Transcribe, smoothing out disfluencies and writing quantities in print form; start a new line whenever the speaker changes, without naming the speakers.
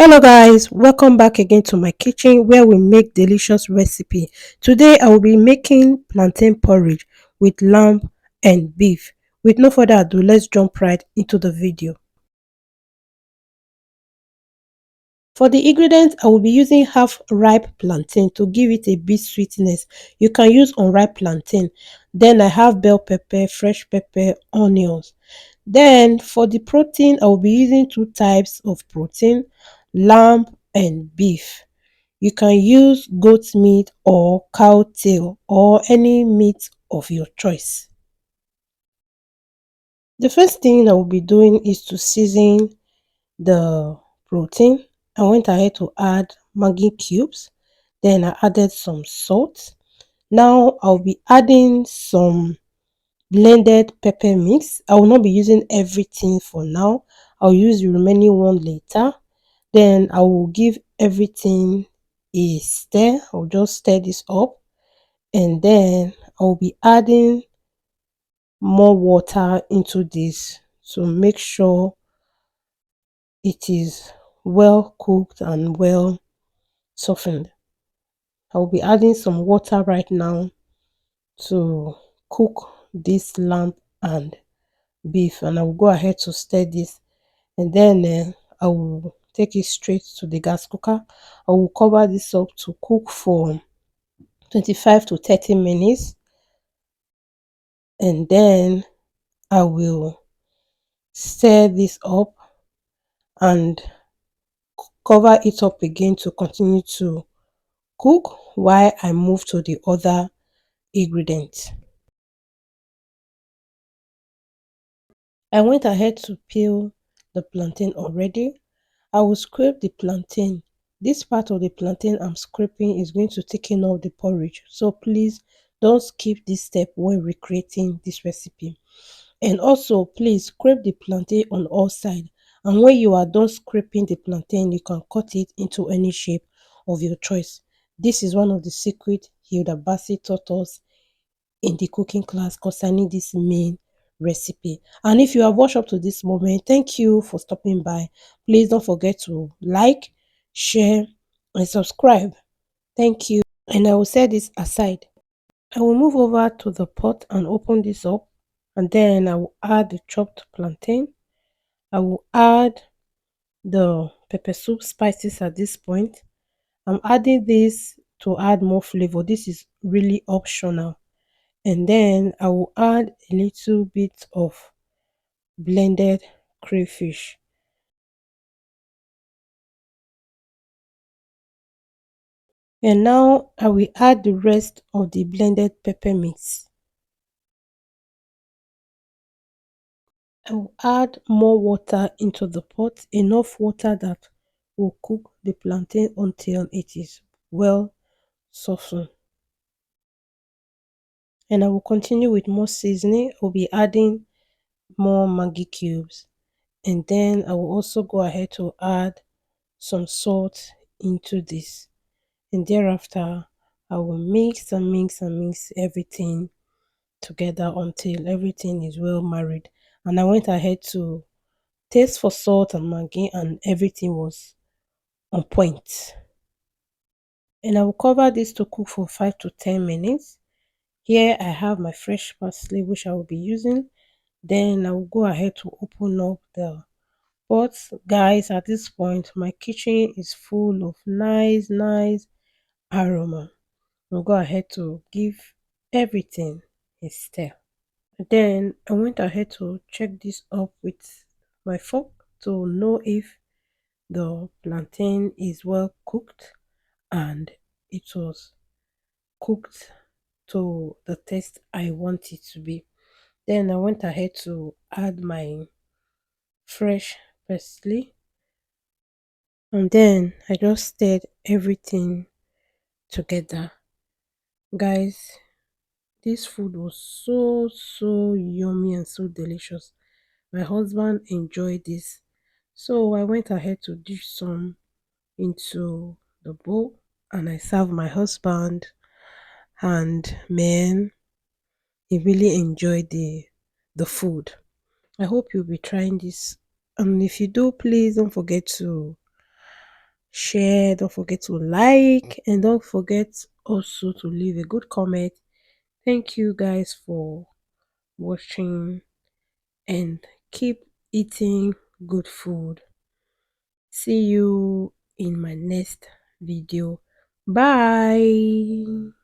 Hello guys, welcome back again to my kitchen where we make delicious recipe. Today I will be making plantain porridge with lamb and beef. With no further ado, let's jump right into the video. For the ingredients, I will be using half ripe plantain to give it a bit sweetness. You can use unripe plantain. Then I have bell pepper, fresh pepper, onions. Then for the protein, I will be using two types of protein, lamb and beef. You can use goat meat or cow tail or any meat of your choice. The first thing I will be doing is to season the protein. I went ahead to add Maggi cubes. Then I added some salt. Now I'll be adding some blended pepper mix. I will not be using everything for now. I'll use the remaining one later. Then I will give everything a stir. I'll just stir this up and then I'll be adding more water into this to make sure it is well cooked and well softened. I'll be adding some water right now to cook this lamb and beef, and I will go ahead to stir this, and then I will take it straight to the gas cooker. I will cover this up to cook for 25 to 30 minutes, and then I will stir this up and cover it up again to continue to cook while I move to the other ingredients. I went ahead to peel the plantain already. I will scrape the plantain. This part of the plantain I'm scraping is going to take in all the porridge. So please don't skip this step when recreating this recipe. And also please scrape the plantain on all sides. And when you are done scraping the plantain, you can cut it into any shape of your choice. This is one of the secret Hilda Baci taught us in the cooking class concerning this main recipe. And if you have watched up to this moment, thank you for stopping by. Please don't forget to like, share, and subscribe. Thank you. And I will set this aside. I will move over to the pot and open this up, and then I will add the chopped plantain. I will add the pepper soup spices at this point. I'm adding this to add more flavor. This is really optional. And then I will add a little bit of blended crayfish. And now I will add the rest of the blended pepper mix. I will add more water into the pot, enough water that will cook the plantain until it is well softened. And I will continue with more seasoning. I'll be adding more Maggi cubes. And then I will also go ahead to add some salt into this. And thereafter, I will mix and mix and mix everything together until everything is well married. And I went ahead to taste for salt and Maggi, and everything was on point. And I will cover this to cook for 5 to 10 minutes. Here I have my fresh parsley which I will be using. Then I will go ahead to open up the pot. Guys, at this point my kitchen is full of nice aroma. I'll go ahead to give everything a stir. Then I went ahead to check this up with my fork to know if the plantain is well cooked, and it was cooked to the taste I want it to be. Then I went ahead to add my fresh parsley, and then I just stirred everything together. Guys, this food was so yummy and so delicious. My husband enjoyed this. So I went ahead to dish some into the bowl and I served my husband, and man, he really enjoyed the food. I hope you'll be trying this. And if you do, please don't forget to share, don't forget to like, and don't forget also to leave a good comment. Thank you guys for watching, and keep eating good food. See you in my next video. Bye.